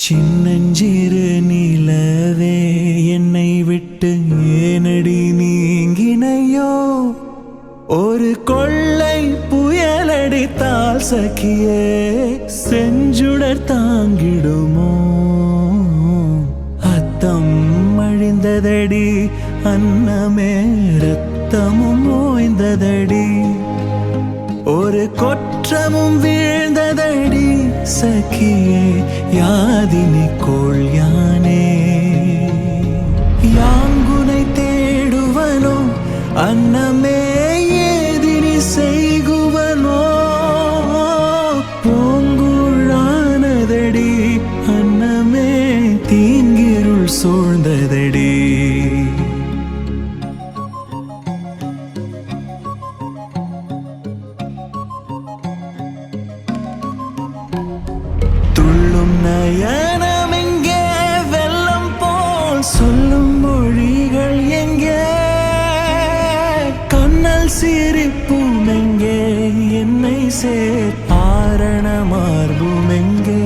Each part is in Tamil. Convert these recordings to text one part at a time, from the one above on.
சின்னஞ்சிறு நிலவே என்னை விட்டு ஏனடி நீங்கினையோ ஒரு கொள்ளை புயலடித்தால் சகியே செஞ்சுடர் தாங்கிடுமோ அத்தம் அழிந்ததடி அன்னமே ரத்தமும் ஓய்ந்ததடி ஒரு கொற்றமும் வீழ்ந்ததடி சகியே யாதினி கோள் யானே யாங்குனை தேடுவனோ அன்னமே ஏதினி செய்குவனோ பூங்குழானதடி அன்னமே தீங்கிருள் சூழ்ந்ததடி துள்ளும் நயனம் எங்கே வெள்ளம் போல் சொல்லும் மொழிகள் எங்கே கண்ணல் சிரிப்பும் எங்கே என்னை சேர் ஆரண மார்பும் எங்கே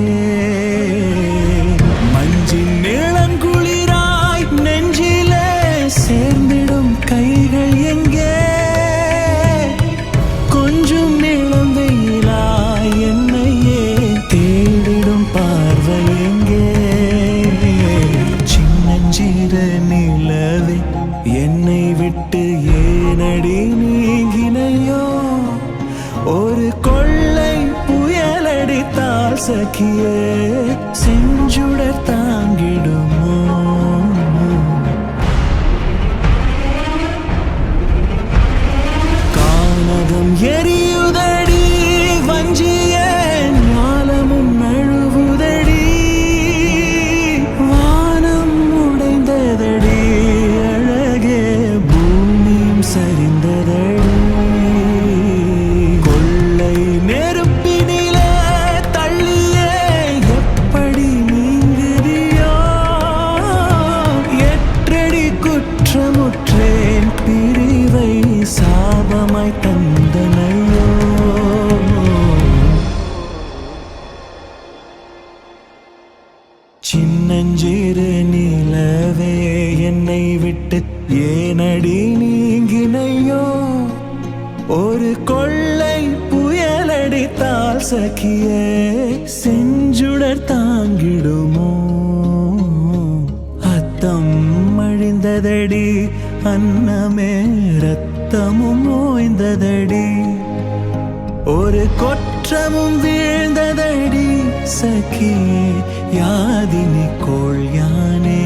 மஞ்சின் நிலங்குளிராய் நெஞ்சிலே சேர்ந்திடும் கைகள் எங்கே கொஞ்சம் நிலம் வெயிலாய் என்னையே தேடிடும் பார்வை எங்கே சின்னஞ்சிறு நிலவே என்னை விட்டு ஏனடி நீங்கினையோ ஒரு கொள்ளை புயலடித்தால் சகியே செஞ்சுடர் தாங்கிடுமோ கானகம் எரியுதடி வஞ்சிய ஞாலமும் நழுவுதடி வானம் உடைந்ததடி அழகே பூமியும் சரிந்ததடி கொள்ளை நெருப்பினிலே தள்ளியே எப்படி நீங்குதியோ எற்றடி குற்றமுற்றேன் பிரிவை சாபமாய் தந்தனையோ சின்னஞ்சிறு நிலவே என்னை விட்டு ஏனடி நீங்கினையோ ஒரு கொள்ளை புயலடித்தால் சகியே செஞ்சுடர் தாங்கிடுமோ அத்தம் அழிந்ததடி அன்னமே ரத்தமும் ஓய்ந்ததடி ஒரு கொற்றமும் வீழ்ந்ததடி சகியே யாதினி கோள் யானே